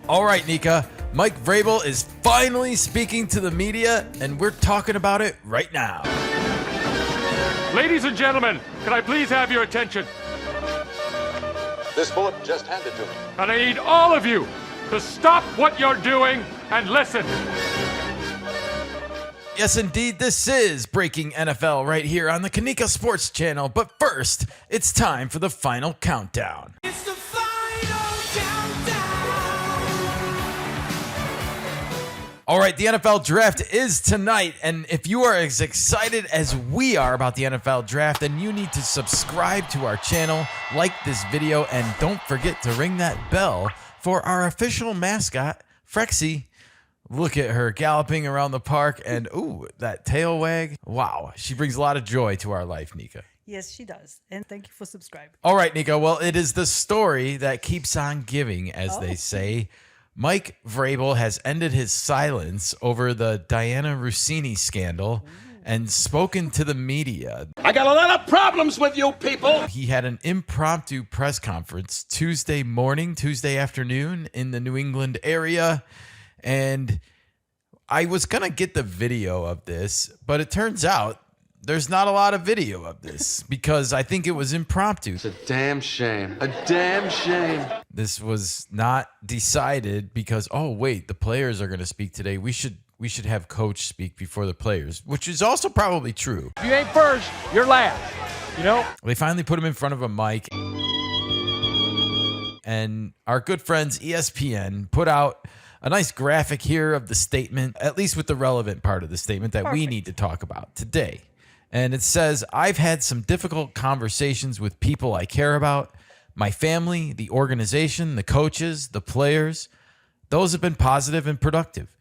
All right, Nika. Mike Vrabel is finally speaking to the media, and we're talking about it right now. Ladies and gentlemen, can I please have your attention? This bulletin just handed to me. And I need all of you to stop what you're doing and listen. Yes, indeed, this is Breaking NFL right here on the Kanika Sports Channel. But first, it's time for the final countdown. It's the final countdown. All right, the NFL Draft is tonight, and if you are as excited as we are about the NFL Draft, then you need to subscribe to our channel, like this video, and don't forget to ring that bell for our official mascot, Frexy. Look at her galloping around the park, and ooh, that tail wag. Wow, she brings a lot of joy to our life, Nika. Yes, she does. And thank you for subscribing. All right, Nika, well, it is the story that keeps on giving, as they say. Mike Vrabel has ended his silence over the Dianna Russini scandal and spoken to the media. I got a lot of problems with you people. He had an impromptu press conference Tuesday afternoon in the New England area. And I was going to get the video of this, but it turns out there's not a lot of video of this because I think it was impromptu. It's a damn shame. A damn shame. This was not decided because, oh, wait, the players are going to speak today. We should have coach speak before the players, which is also probably true. If you ain't first, you're last. You know? They finally put him in front of a mic. And our good friends ESPN put out a nice graphic here of the statement, at least with the relevant part of the statement that we need to talk about today. And it says, I've had some difficult conversations with people I care about, my family, the organization, the coaches, the players. Those have been positive and productive.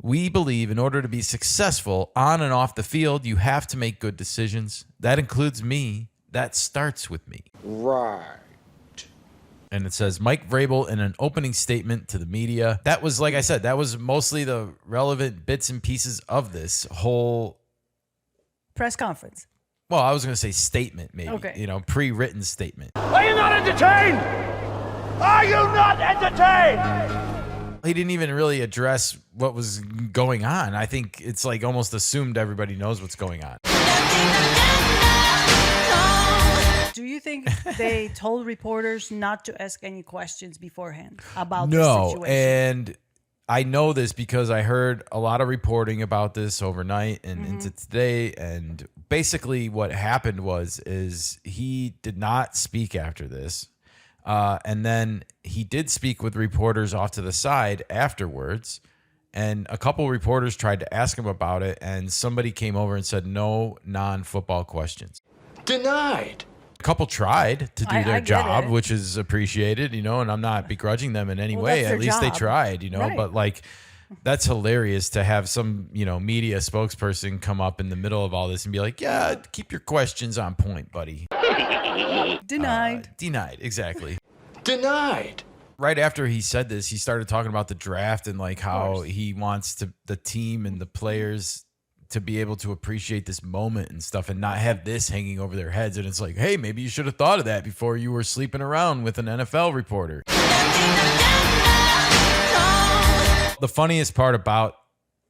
We believe in order to be successful on and off the field, you have to make good decisions. That includes me. That starts with me. Right. And it says, Mike Vrabel in an opening statement to the media. That was, like I said, that was mostly the relevant bits and pieces of this whole Press conference. Well, I was going to say statement, maybe. Okay. You know, pre-written statement. Are you not entertained? Are you not entertained? He didn't even really address what was going on. I think it's like almost assumed everybody knows what's going on. Do you think they told reporters not to ask any questions beforehand about the No, situation? and I know this because I heard a lot of reporting about this overnight and into today. And basically what happened is he did not speak after this. And then he did speak with reporters off to the side afterwards. And a couple of reporters tried to ask him about it. And somebody came over and said, no non-football questions. Denied. A couple tried to do I their get job, it. which is appreciated, you know, and I'm not begrudging them in any Well, way. that's At their least they job. tried, you know, Right. but like that's hilarious to have some, you know, media spokesperson come up in the middle of all this and be like, yeah, keep your questions on point, buddy. Denied. Denied. Exactly. Denied. Right after he said this, he started talking about the draft and like how he wants the team and the players to be able to appreciate this moment and stuff and not have this hanging over their heads. And it's like, hey, maybe you should have thought of that before you were sleeping around with an NFL reporter. The funniest part about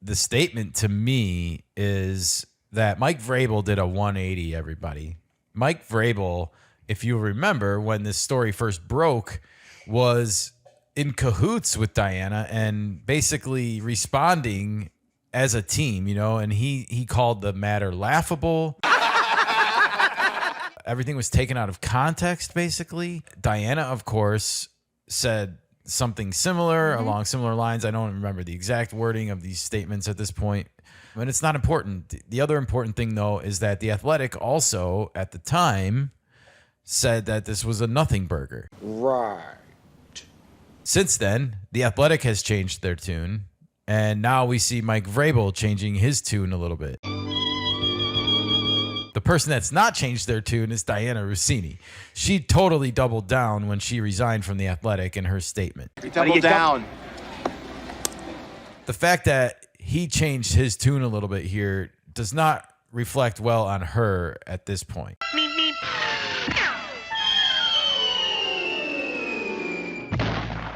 the statement to me is that Mike Vrabel did a 180, everybody. Mike Vrabel, if you remember, when this story first broke, was in cahoots with Dianna and basically responding as a team, you know, and he called the matter laughable. Everything was taken out of context, basically. Dianna, of course, said something similar along similar lines. I don't remember the exact wording of these statements at this point, and it's not important. The other important thing, though, is that The Athletic also, at the time, said that this was a nothing burger. Right. Since then, The Athletic has changed their tune. And now we see Mike Vrabel changing his tune a little bit. The person that's not changed their tune is Dianna Russini. She totally doubled down when she resigned from The Athletic in her statement. Double down. The fact that he changed his tune a little bit here does not reflect well on her at this point.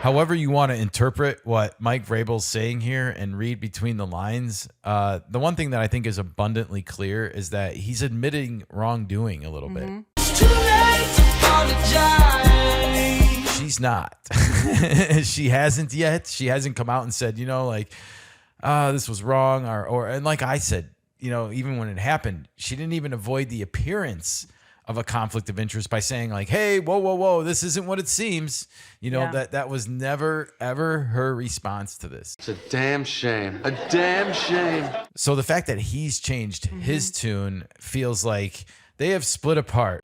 However you want to interpret what Mike Vrabel's saying here and read between the lines, the one thing that I think is abundantly clear is that he's admitting wrongdoing a little bit. She's not. She hasn't yet. She hasn't come out and said, this was wrong. And like I said, even when it happened, she didn't even avoid the appearance of a conflict of interest by saying like, hey, whoa, this isn't what it seems. That was never, ever her response to this. It's a damn shame. A damn shame. So the fact that he's changed his tune feels like they have split apart.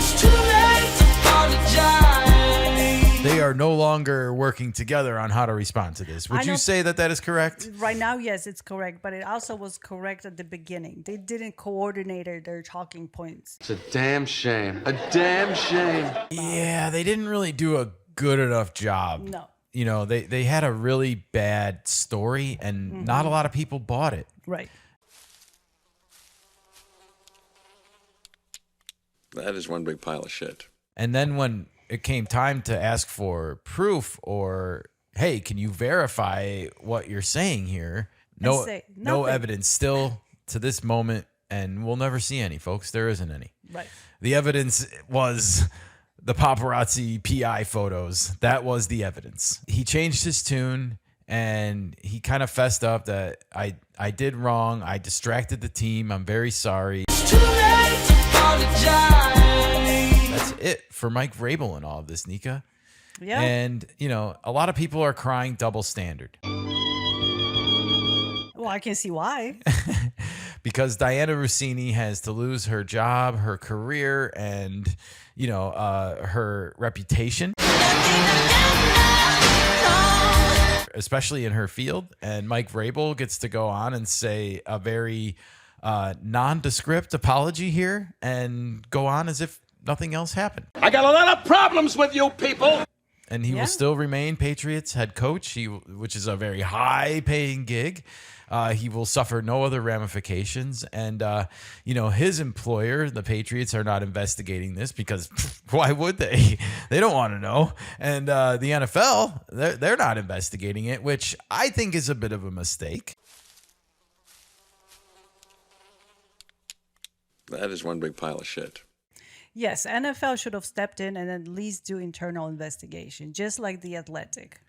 They are no longer working together on how to respond to this. Would you say that is correct? Right now, yes, it's correct. But it also was correct at the beginning. They didn't coordinate their talking points. It's a damn shame. A damn shame. Yeah, they didn't really do a good enough job. No. They had a really bad story, and not a lot of people bought it. Right. That is one big pile of shit. And then when it came time to ask for proof or, hey, can you verify what you're saying here? No evidence still to this moment, and we'll never see any, folks. There isn't any. Right. The evidence was the paparazzi PI photos. That was the evidence. He changed his tune, and he kind of fessed up that I did wrong. I distracted the team. I'm very sorry. That's it for Mike Vrabel and all of this, Nika. Yeah. And, a lot of people are crying double standard. Well, I can see why. Because Dianna Russini has to lose her job, her career, and, her reputation. Especially in her field. And Mike Vrabel gets to go on and say a very nondescript apology here and go on as if nothing else happened. I got a lot of problems with you people. And he will still remain Patriots head coach, which is a very high-paying gig. He will suffer no other ramifications. And, his employer, the Patriots, are not investigating this because why would they? They don't want to know. And the NFL, they're not investigating it, which I think is a bit of a mistake. That is one big pile of shit. Yes, NFL should have stepped in and at least do internal investigation, just like the Athletic.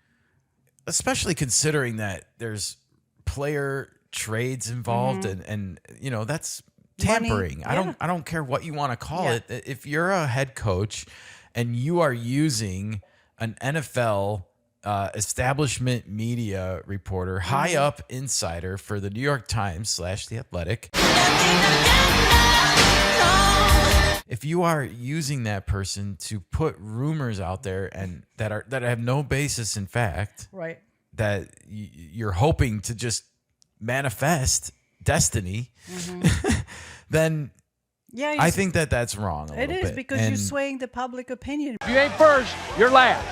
Especially considering that there's player trades involved and that's tampering. Money. I don't care what you want to call it. If you're a head coach and you are using an NFL establishment media reporter, high up insider for the New York Times / the Athletic. If you are using that person to put rumors out there and that have no basis in fact, right, that you're hoping to just manifest destiny, then I think that's wrong. It is bit. because you're swaying the public opinion. If you ain't first, you're last.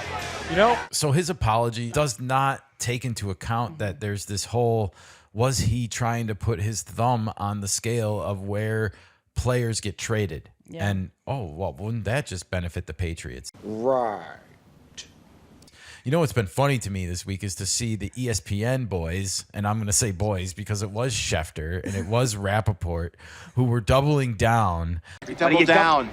So his apology does not take into account that there's this whole, was he trying to put his thumb on the scale of where players get traded? Yeah. And, wouldn't that just benefit the Patriots? Right. What's been funny to me this week is to see the ESPN boys, and I'm going to say boys because it was Schefter and it was Rapoport, who were doubling down. Double down.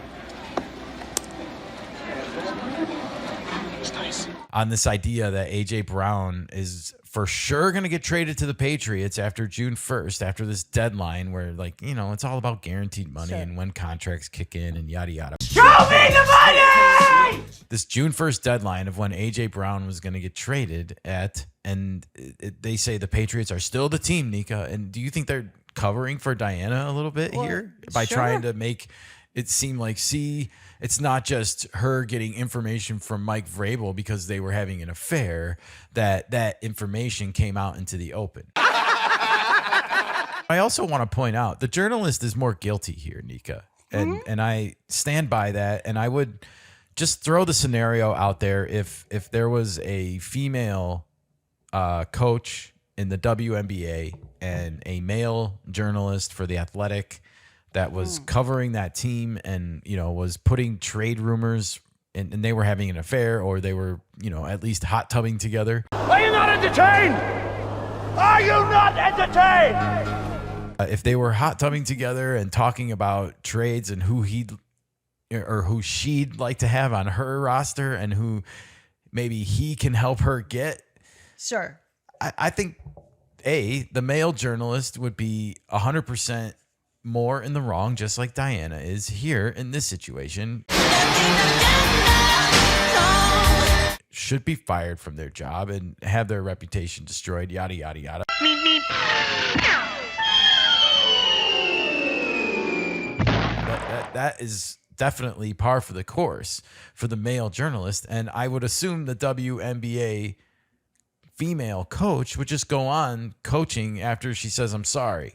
On this idea that A.J. Brown is for sure going to get traded to the Patriots after June 1st, after this deadline where, it's all about guaranteed money and when contracts kick in and yada, yada. Show me the money! This June 1st deadline of when A.J. Brown was going to get traded at, and they say the Patriots are still the team, Nika. And do you think they're covering for Dianna a little bit here by trying to make it seem like, it's not just her getting information from Mike Vrabel because they were having an affair, that information came out into the open. I also want to point out the journalist is more guilty here, Nika. And I stand by that. And I would just throw the scenario out there. If there was a female coach in the WNBA and a male journalist for the Athletic that was covering that team and, was putting trade rumors and they were having an affair, or they were, at least hot tubbing together. Are you not entertained? Are you not entertained? If they were hot tubbing together and talking about trades and who she'd like to have on her roster and who maybe he can help her get. Sure. I think the male journalist would be 100% more in the wrong, just like Dianna is here in this situation. Should be fired from their job and have their reputation destroyed, yada, yada, yada. That is definitely par for the course for the male journalist. And I would assume the WNBA female coach would just go on coaching after she says, I'm sorry.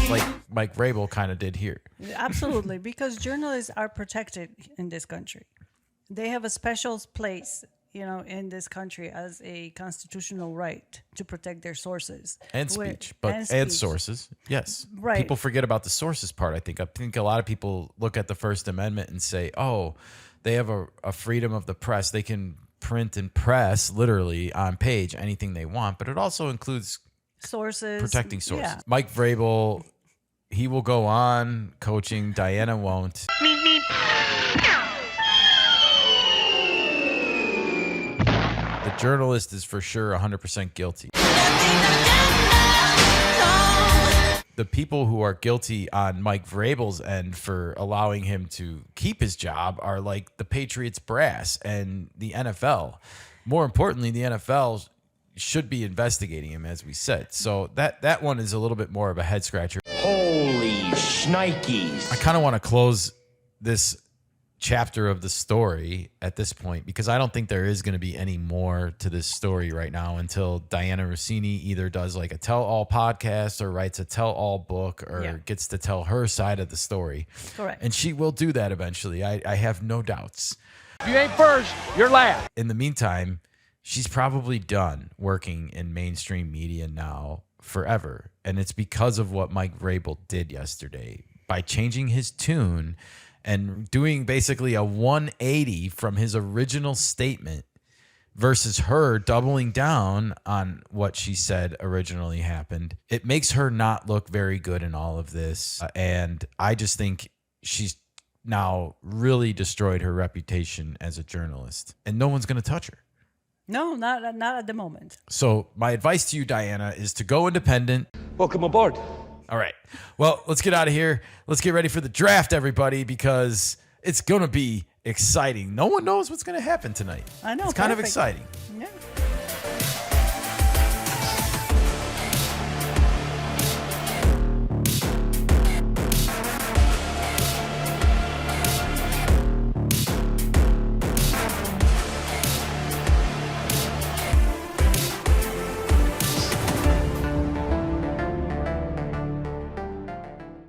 Like Mike Vrabel kind of did here. Absolutely, because journalists are protected in this country. They have a special place, in this country as a constitutional right to protect their sources. And speech, and sources. Yes. Right. People forget about the sources part, I think. I think a lot of people look at the First Amendment and say, oh, they have a freedom of the press. They can print and press literally on page anything they want, but it also includes sources, protecting sources. Yeah. Mike Vrabel, he will go on coaching. Dianna won't. The journalist is for sure 100% guilty. The people who are guilty on Mike Vrabel's end for allowing him to keep his job are like the Patriots brass and the NFL. More importantly, the NFL should be investigating him, as we said. So that one is a little bit more of a head scratcher. Holy shnikes. I kind of want to close this chapter of the story at this point because I don't think there is going to be any more to this story right now until Dianna Russini either does like a tell-all podcast or writes a tell-all book or gets to tell her side of the story. Correct. And she will do that eventually. I have no doubts. If you ain't first, you're last. In the meantime, she's probably done working in mainstream media now forever. And it's because of what Mike Vrabel did yesterday by changing his tune and doing basically a 180 from his original statement versus her doubling down on what she said originally happened. It makes her not look very good in all of this. And I just think she's now really destroyed her reputation as a journalist. And no one's going to touch her. No, not at the moment. So my advice to you, Dianna, is to go independent. Welcome aboard. All right. Well, let's get out of here. Let's get ready for the draft, everybody, because it's going to be exciting. No one knows what's going to happen tonight. I know. It's kind of perfect. exciting. Yeah.